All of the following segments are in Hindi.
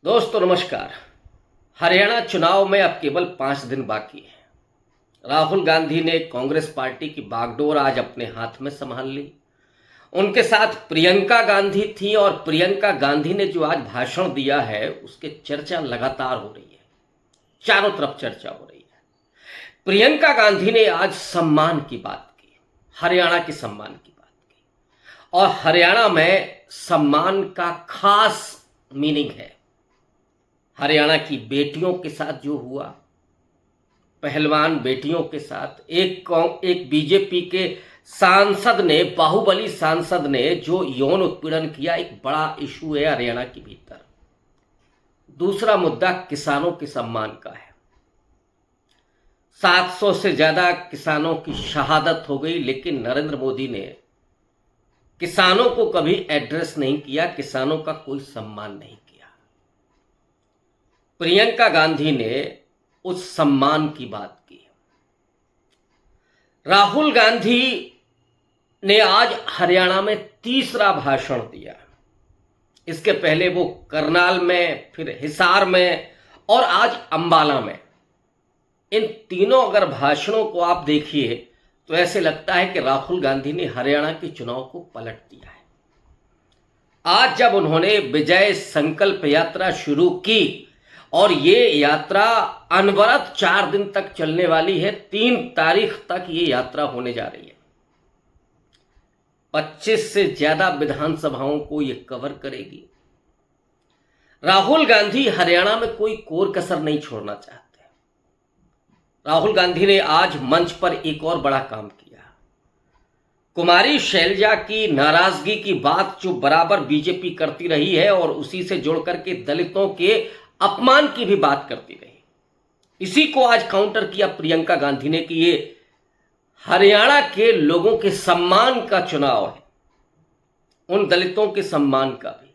दोस्तों नमस्कार। हरियाणा चुनाव में अब केवल 5 दिन बाकी है। राहुल गांधी ने कांग्रेस पार्टी की बागडोर आज अपने हाथ में संभाल ली। उनके साथ प्रियंका गांधी थी और प्रियंका गांधी ने जो आज भाषण दिया है उसके चर्चा लगातार हो रही है, चारों तरफ चर्चा हो रही है। प्रियंका गांधी ने आज सम्मान की बात की, हरियाणा के सम्मान की बात की, और हरियाणा में सम्मान का खास मीनिंग है। हरियाणा की बेटियों के साथ जो हुआ, पहलवान बेटियों के साथ एक बीजेपी के सांसद ने, बाहुबली सांसद ने जो यौन उत्पीड़न किया, एक बड़ा इशू है हरियाणा के भीतर। दूसरा मुद्दा किसानों के सम्मान का है। 700 से ज्यादा किसानों की शहादत हो गई, लेकिन नरेंद्र मोदी ने किसानों को कभी एड्रेस नहीं किया, किसानों का कोई सम्मान नहीं किया। प्रियंका गांधी ने उस सम्मान की बात की। राहुल गांधी ने आज हरियाणा में तीसरा भाषण दिया। इसके पहले वो करनाल में, फिर हिसार में और आज अंबाला में। इन तीनों अगर भाषणों को आप देखिए तो ऐसे लगता है कि राहुल गांधी ने हरियाणा के चुनाव को पलट दिया है। आज जब उन्होंने विजय संकल्प यात्रा शुरू की, और ये यात्रा अनवरत 4 दिन तक चलने वाली है, 3 तारीख तक ये यात्रा होने जा रही है। 25 से ज्यादा विधानसभाओं को ये कवर करेगी। राहुल गांधी हरियाणा में कोई कोर कसर नहीं छोड़ना चाहते। राहुल गांधी ने आज मंच पर एक और बड़ा काम किया। कुमारी शैलजा की नाराजगी की बात जो बराबर बीजेपी करती रही है, और उसी से जोड़ करके दलितों के अपमान की भी बात करती रही, इसी को आज काउंटर किया प्रियंका गांधी ने कि ये हरियाणा के लोगों के सम्मान का चुनाव है, उन दलितों के सम्मान का भी।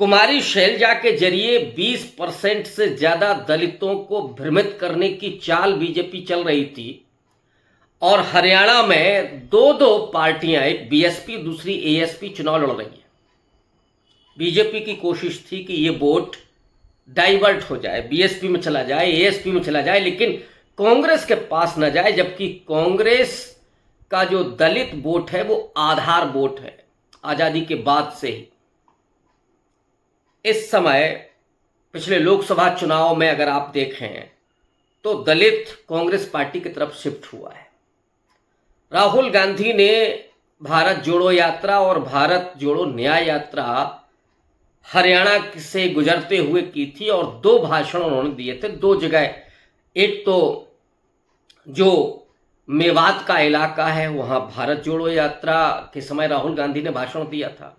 कुमारी शैलजा के जरिए 20% से ज्यादा दलितों को भ्रमित करने की चाल बीजेपी चल रही थी, और हरियाणा में दो पार्टियां, एक बीएसपी दूसरी एएसपी, चुनाव लड़ रही हैं। बीजेपी की कोशिश थी कि ये वोट डाइवर्ट हो जाए, बीएसपी में चला जाए, एएसपी में चला जाए, लेकिन कांग्रेस के पास न जाए, जबकि कांग्रेस का जो दलित वोट है वो आधार वोट है आजादी के बाद से ही। इस समय पिछले लोकसभा चुनाव में अगर आप देखें तो दलित कांग्रेस पार्टी की तरफ शिफ्ट हुआ है। राहुल गांधी ने भारत जोड़ो यात्रा और भारत जोड़ो न्याय यात्रा हरियाणा से गुजरते हुए की थी, और 2 भाषण उन्होंने दिए थे 2 जगह। एक तो जो मेवात का इलाका है वहां भारत जोड़ो यात्रा के समय राहुल गांधी ने भाषण दिया था,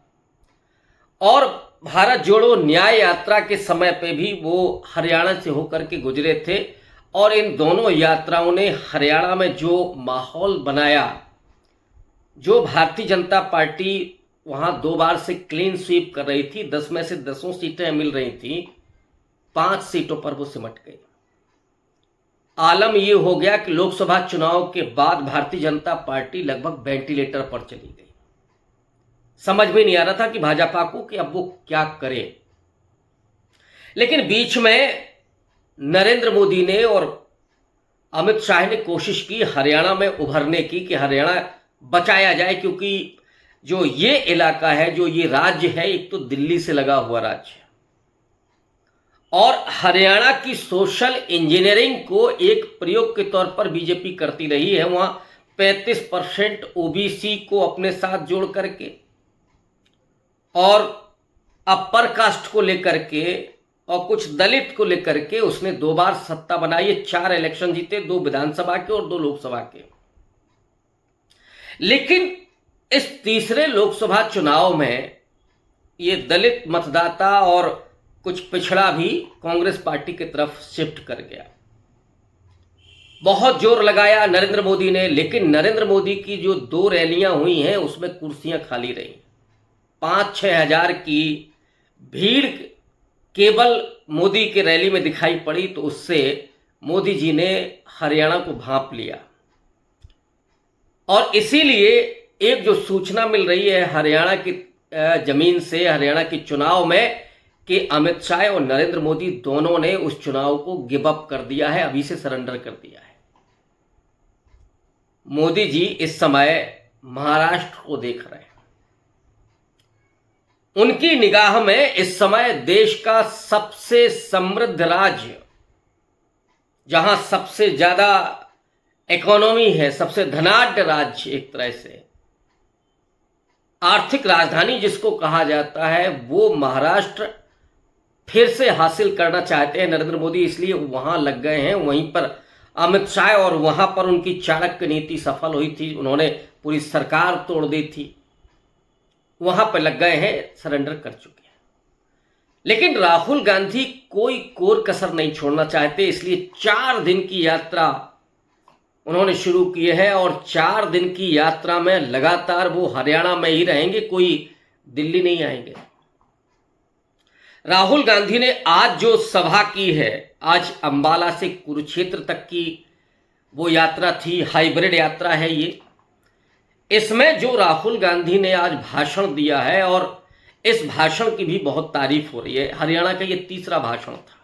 और भारत जोड़ो न्याय यात्रा के समय पे भी वो हरियाणा से होकर के गुजरे थे। और इन दोनों यात्राओं ने हरियाणा में जो माहौल बनाया, जो भारतीय जनता पार्टी वहां 2 बार से क्लीन स्वीप कर रही थी, 10 में से 10 सीटें मिल रही थी, 5 सीटों पर वो सिमट गई। आलम ये हो गया कि लोकसभा चुनाव के बाद भारतीय जनता पार्टी लगभग वेंटिलेटर पर चली गई। समझ में नहीं आ रहा था कि भाजपा को कि अब वो क्या करे। लेकिन बीच में नरेंद्र मोदी ने और अमित शाह ने कोशिश की हरियाणा में उभरने की, कि हरियाणा बचाया जाए, क्योंकि जो ये इलाका है, जो ये राज्य है, एक तो दिल्ली से लगा हुआ राज्य है, और हरियाणा की सोशल इंजीनियरिंग को एक प्रयोग के तौर पर बीजेपी करती रही है। वहां 35% ओबीसी को अपने साथ जोड़ करके, और अपर कास्ट को लेकर के, और कुछ दलित को लेकर के उसने 2 बार सत्ता बनाई है। 4 इलेक्शन जीते, 2 विधानसभा के और 2 लोकसभा के। लेकिन इस तीसरे लोकसभा चुनाव में ये दलित मतदाता और कुछ पिछड़ा भी कांग्रेस पार्टी की तरफ शिफ्ट कर गया। बहुत जोर लगाया नरेंद्र मोदी ने, लेकिन नरेंद्र मोदी की जो 2 रैलियां हुई हैं उसमें कुर्सियां खाली रही। 5-6 हजार की भीड़ केवल मोदी की रैली में दिखाई पड़ी, तो उससे मोदी जी ने हरियाणा को भांप लिया। और इसीलिए एक जो सूचना मिल रही है हरियाणा की जमीन से, हरियाणा के चुनाव में, कि अमित शाह और नरेंद्र मोदी दोनों ने उस चुनाव को गिव अप कर दिया है, अभी से सरेंडर कर दिया है। मोदी जी इस समय महाराष्ट्र को देख रहे हैं। उनकी निगाह में इस समय देश का सबसे समृद्ध राज्य, जहां सबसे ज्यादा इकोनॉमी है, सबसे धनाढ्य राज्य, एक तरह से आर्थिक राजधानी जिसको कहा जाता है, वो महाराष्ट्र फिर से हासिल करना चाहते हैं नरेंद्र मोदी, इसलिए वहां लग गए हैं। वहीं पर अमित शाह, और वहां पर उनकी चाणक्य नीति सफल हुई थी, उन्होंने पूरी सरकार तोड़ दी थी, वहां पर लग गए हैं, सरेंडर कर चुके हैं। लेकिन राहुल गांधी कोई कोर कसर नहीं छोड़ना चाहते, इसलिए 4 दिन की यात्रा उन्होंने शुरू की है और 4 दिन की यात्रा में लगातार वो हरियाणा में ही रहेंगे, कोई दिल्ली नहीं आएंगे। राहुल गांधी ने आज जो सभा की है, आज अंबाला से कुरुक्षेत्र तक की वो यात्रा थी, हाइब्रिड यात्रा है ये। इसमें जो राहुल गांधी ने आज भाषण दिया है, और इस भाषण की भी बहुत तारीफ हो रही है, हरियाणा का ये तीसरा भाषण था।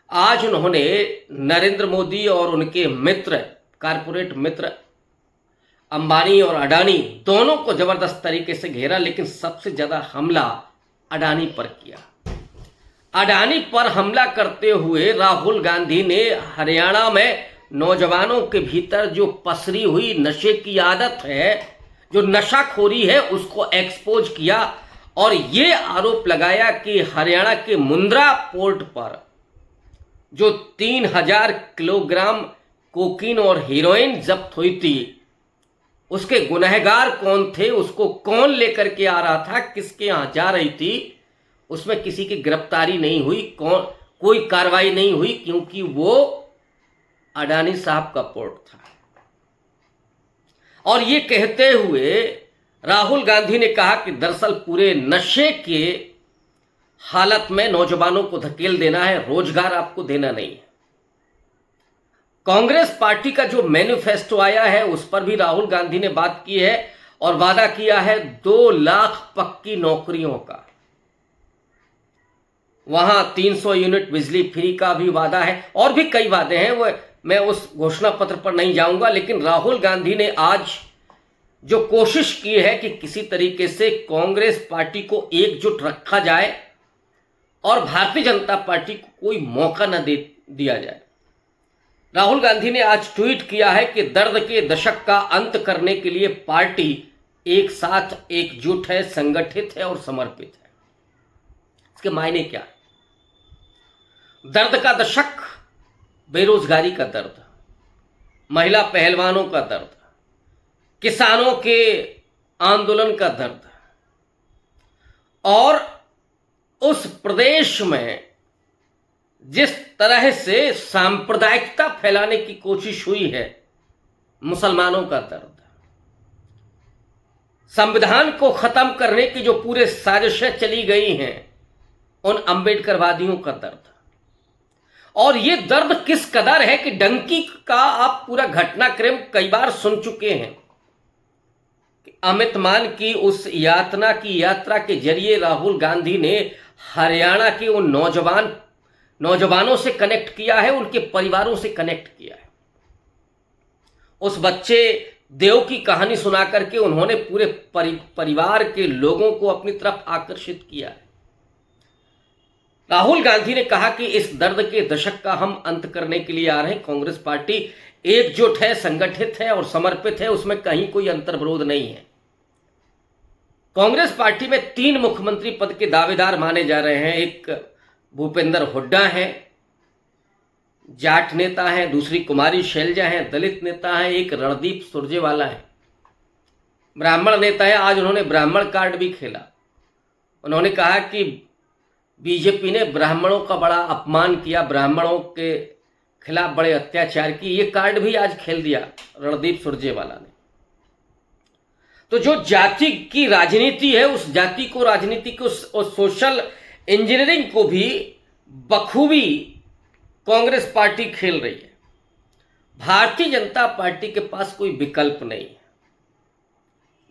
आज उन्होंने नरेंद्र मोदी और उनके मित्र, कारपोरेट मित्र अंबानी और अडानी दोनों को जबरदस्त तरीके से घेरा, लेकिन सबसे ज्यादा हमला अडानी पर किया। अडानी पर हमला करते हुए राहुल गांधी ने हरियाणा में नौजवानों के भीतर जो पसरी हुई नशे की आदत है, जो नशाखोरी है, उसको एक्सपोज किया और ये आरोप लगाया कि हरियाणा के मुंद्रा पोर्ट पर जो 3000 किलोग्राम कोकीन और हीरोइन जब्त हुई थी, उसके गुनहगार कौन थे, उसको कौन लेकर के आ रहा था, किसके यहां जा रही थी, उसमें किसी की गिरफ्तारी नहीं हुई, कोई कार्रवाई नहीं हुई, क्योंकि वो अडानी साहब का पोर्ट था। और ये कहते हुए राहुल गांधी ने कहा कि दरअसल पूरे नशे के हालत में नौजवानों को धकेल देना है, रोजगार आपको देना नहीं है। कांग्रेस पार्टी का जो मैनिफेस्टो आया है, उस पर भी राहुल गांधी ने बात की है और वादा किया है 2 लाख पक्की नौकरियों का। वहां 300 यूनिट बिजली फ्री का भी वादा है, और भी कई वादे हैं, वो मैं उस घोषणा पत्र पर नहीं जाऊंगा। लेकिन राहुल गांधी ने आज जो कोशिश की है कि किसी तरीके से कांग्रेस पार्टी को एकजुट रखा जाए और भारतीय जनता पार्टी को कोई मौका न दिया जाए। राहुल गांधी ने आज ट्वीट किया है कि दर्द के दशक का अंत करने के लिए पार्टी एक साथ एकजुट है, संगठित है और समर्पित है। इसके मायने क्या है? दर्द का दशक, बेरोजगारी का दर्द, महिला पहलवानों का दर्द, किसानों के आंदोलन का दर्द, और उस प्रदेश में जिस तरह से सांप्रदायिकता फैलाने की कोशिश हुई है, मुसलमानों का दर्द, संविधान को खत्म करने की जो पूरे साजिशें चली गई हैं, उन अंबेडकरवादियों का दर्द। और ये दर्द किस कदर है कि डंकी का आप पूरा घटनाक्रम कई बार सुन चुके हैं कि अमित मान की उस यातना की यात्रा के जरिए राहुल गांधी ने हरियाणा के उन नौजवानों से कनेक्ट किया है, उनके परिवारों से कनेक्ट किया है। उस बच्चे देव की कहानी सुना करके उन्होंने पूरे परिवार के लोगों को अपनी तरफ आकर्षित किया है। राहुल गांधी ने कहा कि इस दर्द के दशक का हम अंत करने के लिए आ रहे हैं। कांग्रेस पार्टी एकजुट है, संगठित है और समर्पित है, उसमें कहीं कोई अंतर्विरोध नहीं है। कांग्रेस पार्टी में 3 मुख्यमंत्री पद के दावेदार माने जा रहे हैं। एक भूपेंद्र हुड्डा है, जाट नेता है, दूसरी कुमारी शैलजा है, दलित नेता है, एक रणदीप सुरजेवाला है, ब्राह्मण नेता है। आज उन्होंने ब्राह्मण कार्ड भी खेला। उन्होंने कहा कि बीजेपी ने ब्राह्मणों का बड़ा अपमान किया, ब्राह्मणों के खिलाफ बड़े अत्याचार की, ये कार्ड भी आज खेल दिया रणदीप सुरजेवाला ने। तो जो जाति की राजनीति है, उस जाति को, राजनीति को और सोशल इंजीनियरिंग को भी बखूबी कांग्रेस पार्टी खेल रही है। भारतीय जनता पार्टी के पास कोई विकल्प नहीं है।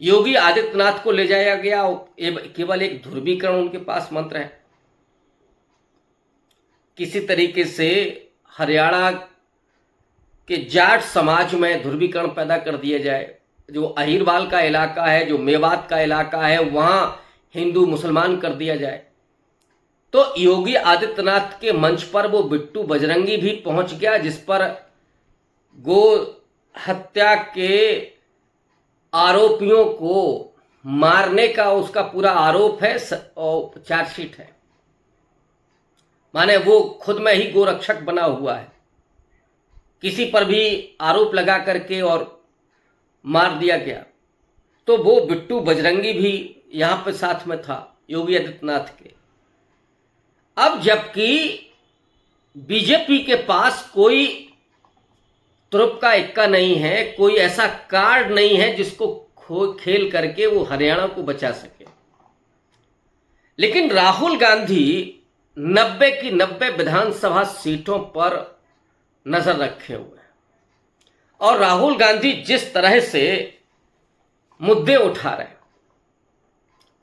योगी आदित्यनाथ को ले जाया गया, केवल एक ध्रुवीकरण उनके पास मंत्र है। किसी तरीके से हरियाणा के जाट समाज में ध्रुवीकरण पैदा कर दिया जाए। जो अहिरवाल का इलाका है, जो मेवात का इलाका है, वहाँ हिंदू मुसलमान कर दिया जाए। तो योगी आदित्यनाथ के मंच पर वो बिट्टू बजरंगी भी पहुंच गया, जिस पर गो हत्या के आरोपियों को मारने का उसका पूरा आरोप है और चार्जशीट है। माने वो खुद में ही गोरक्षक बना हुआ है, किसी पर भी आरोप लगा करके और मार दिया गया। तो वो बिट्टू बजरंगी भी यहां पर साथ में था योगी आदित्यनाथ के। अब जबकि बीजेपी के पास कोई तुरुप का इक्का नहीं है, कोई ऐसा कार्ड नहीं है जिसको खेल करके वो हरियाणा को बचा सके, लेकिन राहुल गांधी 90 की 90 विधानसभा सीटों पर नजर रखे हुए हैं। और राहुल गांधी जिस तरह से मुद्दे उठा रहे हैं,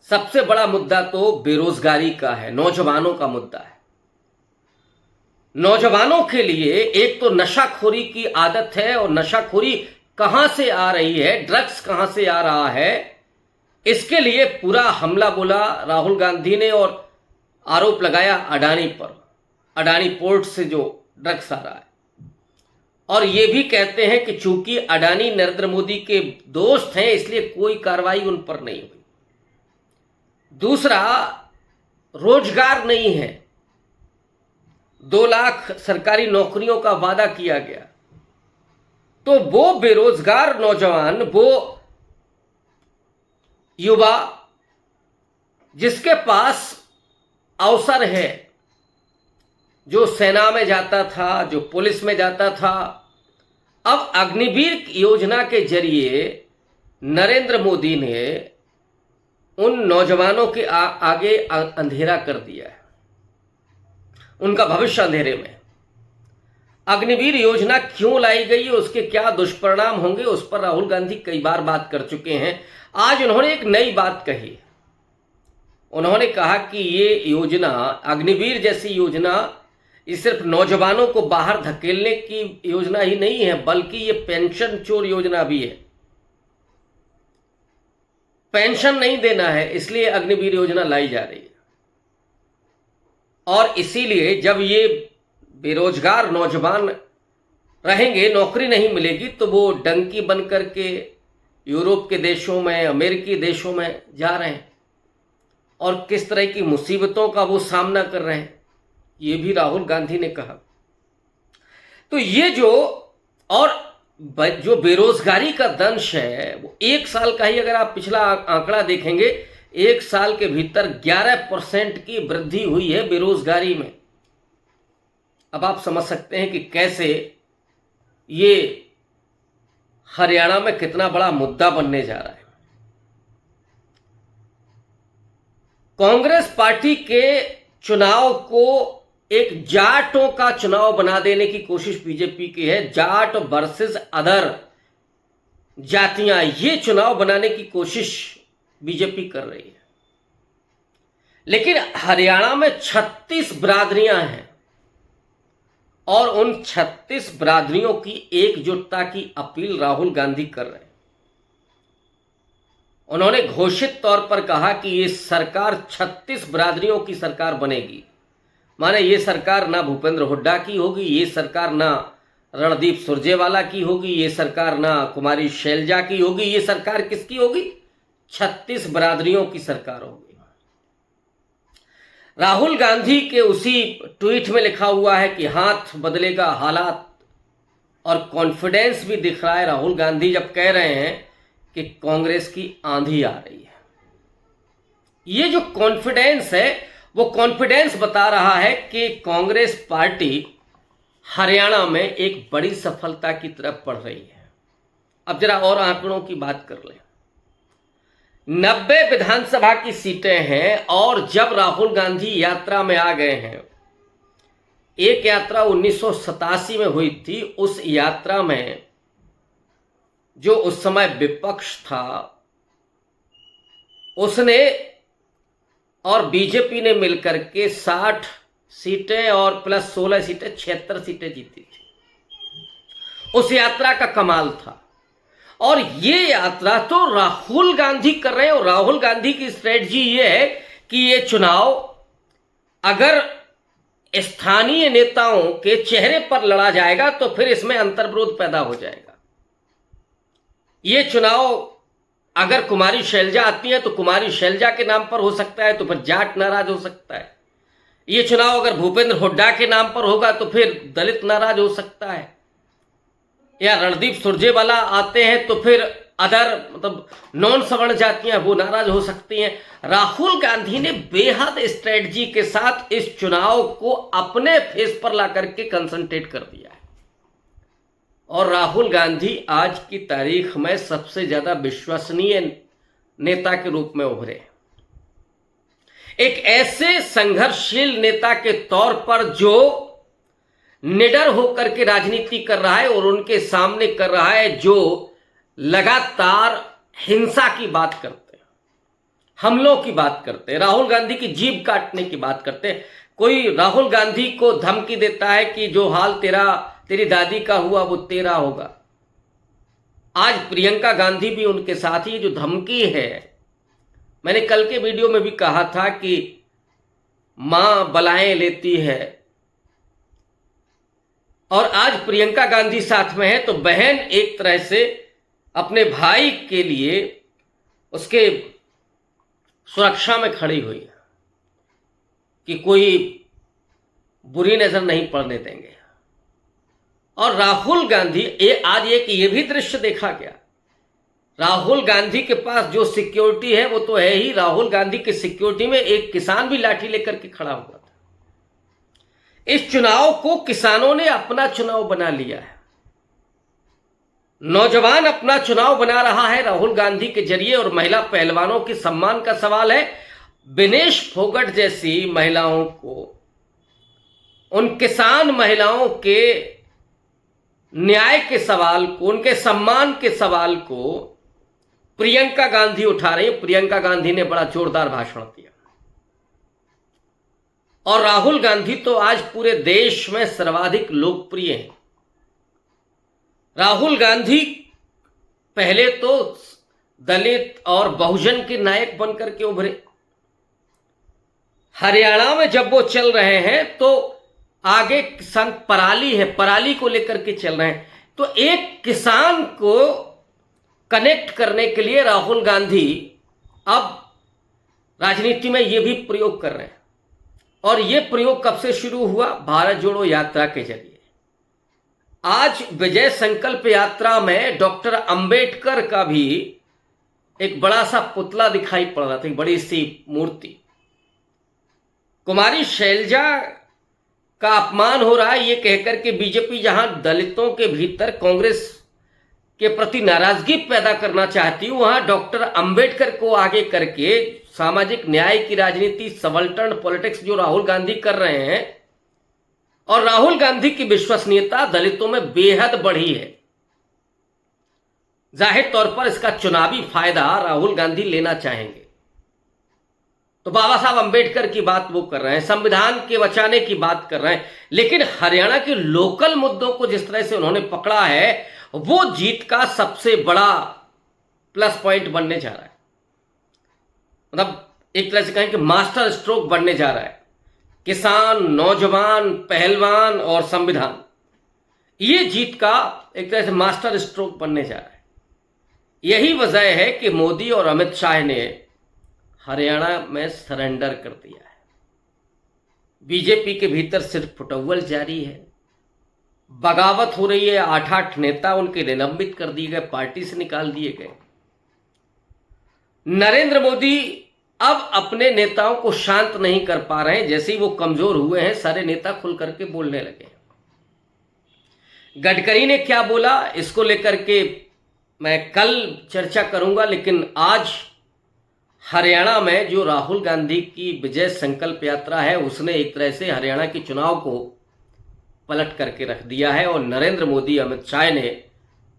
सबसे बड़ा मुद्दा तो बेरोजगारी का है, नौजवानों का मुद्दा है। नौजवानों के लिए एक तो नशाखोरी की आदत है, और नशाखोरी कहां से आ रही है, ड्रग्स कहां से आ रहा है, इसके लिए पूरा हमला बोला राहुल गांधी ने और आरोप लगाया अडानी पर, अडानी पोर्ट से जो ड्रग्स आ रहा है। और ये भी कहते हैं कि चूंकि अडानी नरेंद्र मोदी के दोस्त हैं इसलिए कोई कार्रवाई उन पर नहीं हुई। दूसरा, रोजगार नहीं है। 2 लाख सरकारी नौकरियों का वादा किया गया, तो वो बेरोजगार नौजवान, वो युवा जिसके पास अवसर है, जो सेना में जाता था, जो पुलिस में जाता था, अब अग्निवीर योजना के जरिए नरेंद्र मोदी ने उन नौजवानों के आगे अंधेरा कर दिया है, उनका भविष्य अंधेरे में। अग्निवीर योजना क्यों लाई गई, उसके क्या दुष्परिणाम होंगे, उस पर राहुल गांधी कई बार बात कर चुके हैं। आज उन्होंने एक नई बात कही। उन्होंने कहा कि ये योजना, अग्निवीर जैसी योजना, ये सिर्फ नौजवानों को बाहर धकेलने की योजना ही नहीं है, बल्कि ये पेंशन चोर योजना भी है। पेंशन नहीं देना है, इसलिए अग्निवीर योजना लाई जा रही है। और इसीलिए जब ये बेरोजगार नौजवान रहेंगे, नौकरी नहीं मिलेगी, तो वो डंकी बन करके यूरोप के देशों में, अमेरिकी देशों में जा रहे हैं, और किस तरह की मुसीबतों का वो सामना कर रहे हैं, ये भी राहुल गांधी ने कहा। तो ये जो बेरोजगारी का दंश है, वो 1 साल का ही, अगर आप पिछला आंकड़ा देखेंगे, 1 साल के भीतर 11% की वृद्धि हुई है बेरोजगारी में। अब आप समझ सकते हैं कि कैसे ये हरियाणा में कितना बड़ा मुद्दा बनने जा रहा है। कांग्रेस पार्टी के चुनाव को एक जाटों का चुनाव बना देने की कोशिश बीजेपी की है। जाट वर्सेस अदर जातियां, ये चुनाव बनाने की कोशिश बीजेपी कर रही है। लेकिन हरियाणा में 36 बिरादरियां हैं, और उन 36 बिरादरियों की एकजुटता की अपील राहुल गांधी कर रहे हैं। उन्होंने घोषित तौर पर कहा कि ये सरकार 36 बिरादरियों की सरकार बनेगी। माने ये सरकार ना भूपेंद्र हुड्डा की होगी, ये सरकार ना रणदीप सुरजेवाला की होगी, ये सरकार ना कुमारी शैलजा की होगी, ये सरकार किसकी होगी? 36 बिरादरियों की सरकार होगी। राहुल गांधी के उसी ट्वीट में लिखा हुआ है कि हाथ बदलेगा हालात, और कॉन्फिडेंस भी दिख रहा है राहुल गांधी जब कह रहे हैं कि कांग्रेस की आंधी आ रही है। ये जो कॉन्फिडेंस है, वो कॉन्फिडेंस बता रहा है कि कांग्रेस पार्टी हरियाणा में एक बड़ी सफलता की तरफ बढ़ रही है। अब जरा और आंकड़ों की बात कर लें। 90 विधानसभा की सीटें हैं, और जब राहुल गांधी यात्रा में आ गए हैं, एक यात्रा 1987 में हुई थी, उस यात्रा में जो उस समय विपक्ष था, उसने और बीजेपी ने मिलकर के 60 सीटें और प्लस 16 सीटें, 76 सीटें जीती थी। उस यात्रा का कमाल था। और ये यात्रा तो राहुल गांधी कर रहे हैं, और राहुल गांधी की स्ट्रेटजी ये है कि ये चुनाव अगर स्थानीय नेताओं के चेहरे पर लड़ा जाएगा तो फिर इसमें अंतर्विरोध पैदा हो जाएगा। ये चुनाव अगर कुमारी शैलजा आती है तो कुमारी शैलजा के नाम पर हो सकता है, तो फिर जाट नाराज हो सकता है। ये चुनाव अगर भूपेंद्र हुड्डा के नाम पर होगा तो फिर दलित नाराज हो सकता है, या रणदीप सुरजेवाला आते हैं तो फिर अदर मतलब नॉन सवर्ण जातियां वो नाराज हो सकती हैं। राहुल गांधी ने बेहद स्ट्रेटजी के साथ इस चुनाव को अपने फेस पर ला करके कंसंट्रेट कर दिया है, और राहुल गांधी आज की तारीख में सबसे ज्यादा विश्वसनीय नेता के रूप में उभरे। एक ऐसे संघर्षशील नेता के तौर पर जो निडर होकर के राजनीति कर रहा है और उनके सामने कर रहा है जो लगातार हिंसा की बात करते हैं, हमलों की बात करते हैं, राहुल गांधी की जीभ काटने की बात करते हैं। कोई राहुल गांधी को धमकी देता है कि जो हाल तेरी दादी का हुआ वो तेरा होगा। आज प्रियंका गांधी भी उनके साथ ही, जो धमकी है, मैंने कल के वीडियो में भी कहा था कि मां बलाएं लेती है, और आज प्रियंका गांधी साथ में है, तो बहन एक तरह से अपने भाई के लिए उसके सुरक्षा में खड़ी हुई है कि कोई बुरी नजर नहीं पड़ने देंगे। और राहुल गांधी आज ये भी दृश्य देखा गया, राहुल गांधी के पास जो सिक्योरिटी है वो तो है ही, राहुल गांधी की सिक्योरिटी में एक किसान भी लाठी लेकर के खड़ा हुआ था। इस चुनाव को किसानों ने अपना चुनाव बना लिया है, नौजवान अपना चुनाव बना रहा है राहुल गांधी के जरिए। और महिला पहलवानों के सम्मान का सवाल है, विनेश फोगट जैसी महिलाओं को, उन किसान महिलाओं के न्याय के सवाल को, उनके सम्मान के सवाल को प्रियंका गांधी उठा रही है। प्रियंका गांधी ने बड़ा जोरदार भाषण दिया, और राहुल गांधी तो आज पूरे देश में सर्वाधिक लोकप्रिय हैं। राहुल गांधी पहले तो दलित और बहुजन के नायक बनकर के उभरे। हरियाणा में जब वो चल रहे हैं तो आगे किसान पराली है, पराली को लेकर के चल रहे हैं। तो एक किसान को कनेक्ट करने के लिए राहुल गांधी अब राजनीति में ये भी प्रयोग कर रहे हैं, और ये प्रयोग कब से शुरू हुआ? भारत जोड़ो यात्रा के जरिए। आज विजय संकल्प यात्रा में डॉक्टर अंबेडकर का भी एक बड़ा सा पुतला दिखाई पड़ रहा था, एक बड़ी सी मूर्ति। कुमारी शैलजा का अपमान हो रहा है ये कहकर के बीजेपी जहां दलितों के भीतर कांग्रेस के प्रति नाराजगी पैदा करना चाहती है, वहां डॉक्टर अंबेडकर को आगे करके सामाजिक न्याय की राजनीति, सबल्टर्न पॉलिटिक्स जो राहुल गांधी कर रहे हैं, और राहुल गांधी की विश्वसनीयता दलितों में बेहद बढ़ी है। जाहिर तौर पर इसका चुनावी फायदा राहुल गांधी लेना चाहेंगे। तो बाबा साहब अंबेडकर की बात वो कर रहे हैं, संविधान के बचाने की बात कर रहे हैं, लेकिन हरियाणा के लोकल मुद्दों को जिस तरह से उन्होंने पकड़ा है वो जीत का सबसे बड़ा प्लस पॉइंट बनने जा रहा है। मतलब एक तरह से कहें कि मास्टर स्ट्रोक बनने जा रहा है। किसान, नौजवान, पहलवान और संविधान, ये जीत का एक तरह से मास्टर स्ट्रोक बनने जा रहा है। यही वजह है कि मोदी और अमित शाह ने हरियाणा में सरेंडर कर दिया है। बीजेपी के भीतर सिर्फ फुटअव्वल जारी है, बगावत हो रही है। 8 नेता उनके निलंबित कर दिए गए, पार्टी से निकाल दिए गए। नरेंद्र मोदी अब अपने नेताओं को शांत नहीं कर पा रहे हैं। जैसे ही वो कमजोर हुए हैं, सारे नेता खुल करके बोलने लगे। गडकरी ने क्या बोला इसको लेकर के मैं कल चर्चा करूंगा, लेकिन आज हरियाणा में जो राहुल गांधी की विजय संकल्प यात्रा है, उसने एक तरह से हरियाणा के चुनाव को पलट करके रख दिया है, और नरेंद्र मोदी, अमित शाह ने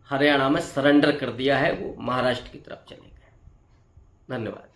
हरियाणा में सरेंडर कर दिया है। वो महाराष्ट्र की तरफ चले गए। धन्यवाद।